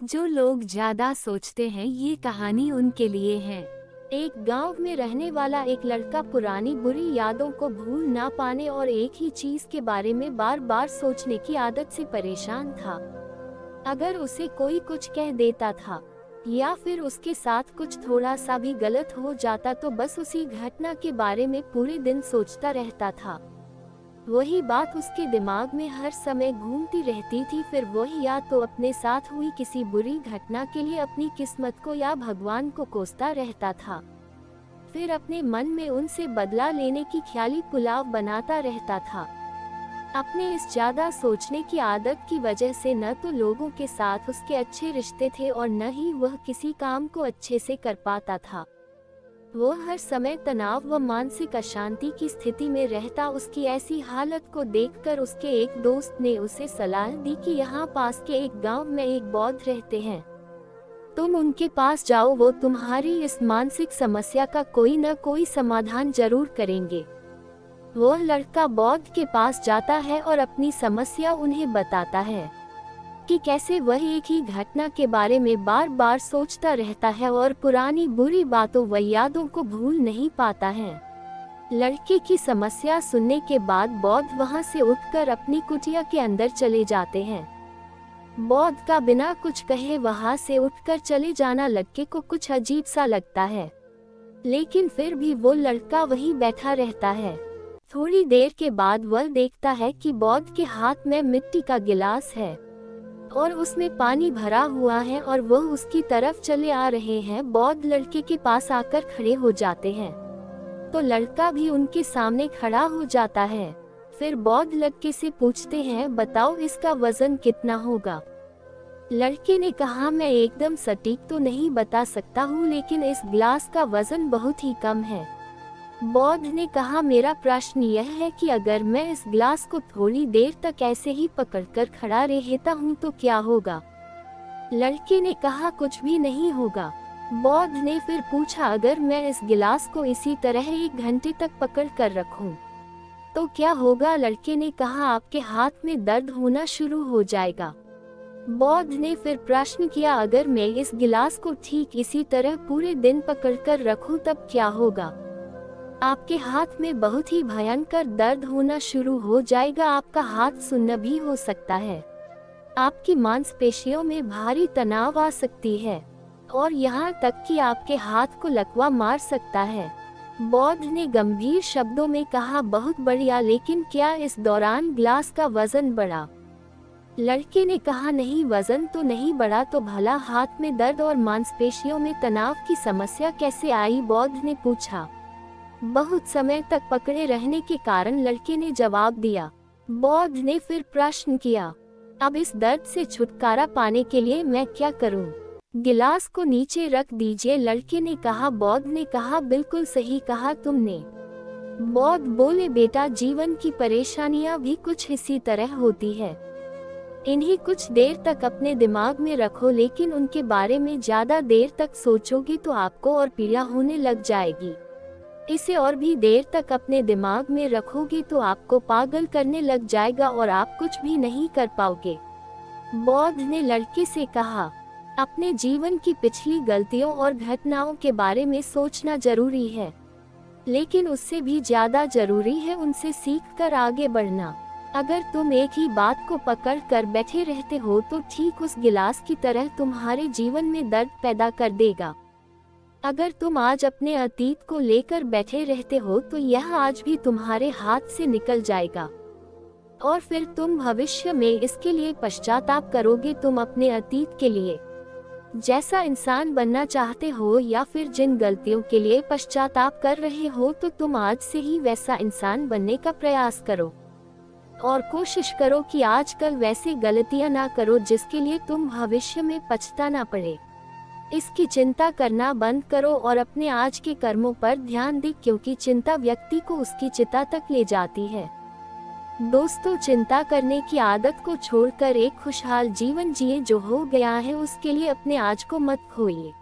जो लोग ज्यादा सोचते हैं ये कहानी उनके लिए है। एक गांव में रहने वाला एक लड़का पुरानी बुरी यादों को भूल ना पाने और एक ही चीज के बारे में बार बार सोचने की आदत से परेशान था। अगर उसे कोई कुछ कह देता था या फिर उसके साथ कुछ थोड़ा सा भी गलत हो जाता तो बस उसी घटना के बारे में पूरे दिन सोचता रहता था। वही बात उसके दिमाग में हर समय घूमती रहती थी। फिर वही या तो अपने साथ हुई किसी बुरी घटना के लिए अपनी किस्मत को या भगवान को कोसता रहता था। फिर अपने मन में उनसे बदला लेने की ख्याली पुलाव बनाता रहता था। अपने इस ज्यादा सोचने की आदत की वजह से न तो लोगों के साथ उसके अच्छे रिश्ते थे और न ही वह किसी काम को अच्छे से कर पाता था। वो हर समय तनाव व मानसिक अशांति की स्थिति में रहता। उसकी ऐसी हालत को देखकर उसके एक दोस्त ने उसे सलाह दी कि यहाँ पास के एक गांव में एक बौद्ध रहते हैं, तुम उनके पास जाओ, वो तुम्हारी इस मानसिक समस्या का कोई न कोई समाधान जरूर करेंगे। वो लड़का बौद्ध के पास जाता है और अपनी समस्या उन्हें बताता है कि कैसे वह एक ही घटना के बारे में बार बार सोचता रहता है और पुरानी बुरी बातों व यादों को भूल नहीं पाता है। लड़के की समस्या सुनने के बाद बौद्ध वहां से उठकर अपनी कुटिया के अंदर चले जाते हैं। बौद्ध का बिना कुछ कहे वहां से उठकर चले जाना लड़के को कुछ अजीब सा लगता है, लेकिन फिर भी वो लड़का वहीं बैठा रहता है। थोड़ी देर के बाद वह देखता है कि बौद्ध के हाथ में मिट्टी का गिलास है और उसमें पानी भरा हुआ है और वह उसकी तरफ चले आ रहे हैं। बौद्ध लड़के के पास आकर खड़े हो जाते हैं तो लड़का भी उनके सामने खड़ा हो जाता है। फिर बौद्ध लड़के से पूछते हैं, बताओ इसका वजन कितना होगा। लड़के ने कहा, मैं एकदम सटीक तो नहीं बता सकता हूँ, लेकिन इस गिलास का वजन बहुत ही कम है। बौद्ध ने कहा, मेरा प्रश्न यह है कि अगर मैं इस गिलास को थोड़ी देर तक ऐसे ही पकड़कर खड़ा रहता हूँ तो क्या होगा। लड़के ने कहा, कुछ भी नहीं होगा। बौद्ध ने फिर पूछा, अगर मैं इस गिलास को इसी तरह 1 घंटे तक पकड़ कर रखूं तो क्या होगा। लड़के ने कहा, आपके हाथ में दर्द होना शुरू हो जाएगा। बौद्ध ने फिर प्रश्न किया, अगर मैं इस गिलास को ठीक इसी तरह पूरे दिन पकड़कर रखूं तब क्या होगा। आपके हाथ में बहुत ही भयंकर दर्द होना शुरू हो जाएगा, आपका हाथ सुन्न भी हो सकता है, आपकी मांसपेशियों में भारी तनाव आ सकती है और यहाँ तक कि आपके हाथ को लकवा मार सकता है। बौद्ध ने गंभीर शब्दों में कहा, बहुत बढ़िया, लेकिन क्या इस दौरान गिलास का वजन बढ़ा। लड़के ने कहा, नहीं, वजन तो नहीं बढ़ा, तो भला हाथ में दर्द और मांसपेशियों में तनाव की समस्या कैसे आई। बौद्ध ने पूछा। बहुत समय तक पकड़े रहने के कारण लड़के ने जवाब दिया। बौद्ध ने फिर प्रश्न किया, अब इस दर्द से छुटकारा पाने के लिए मैं क्या करूं। गिलास को नीचे रख दीजिए, लड़के ने कहा। बौद्ध ने कहा, बिल्कुल सही कहा तुमने। बौद्ध बोले, बेटा, जीवन की परेशानियां भी कुछ इसी तरह होती है। इन्हीं कुछ देर तक अपने दिमाग में रखो, लेकिन उनके बारे में ज्यादा देर तक सोचोगे तो आपको और पीड़ा होने लग जाएगी। इसे और भी देर तक अपने दिमाग में रखोगे तो आपको पागल करने लग जाएगा और आप कुछ भी नहीं कर पाओगे। बौद्ध ने लड़के से कहा, अपने जीवन की पिछली गलतियों और घटनाओं के बारे में सोचना जरूरी है, लेकिन उससे भी ज्यादा जरूरी है उनसे सीखकर आगे बढ़ना। अगर तुम एक ही बात को पकड़ कर बैठे रहते हो तो ठीक उस गिलास की तरह तुम्हारे जीवन में दर्द पैदा कर देगा। अगर तुम आज अपने अतीत को लेकर बैठे रहते हो तो यह आज भी तुम्हारे हाथ से निकल जाएगा और फिर तुम भविष्य में इसके लिए पश्चाताप करोगे। तुम अपने अतीत के लिए जैसा इंसान बनना चाहते हो या फिर जिन गलतियों के लिए पश्चाताप कर रहे हो तो तुम आज से ही वैसा इंसान बनने का प्रयास करो और कोशिश करो कि आजकल वैसी गलतियां ना करो जिसके लिए तुम भविष्य में पछताना पड़े। इसकी चिंता करना बंद करो और अपने आज के कर्मों पर ध्यान दे, क्योंकि चिंता व्यक्ति को उसकी चिता तक ले जाती है। दोस्तों, चिंता करने की आदत को छोड़कर एक खुशहाल जीवन जिए। जो हो गया है उसके लिए अपने आज को मत खोइए।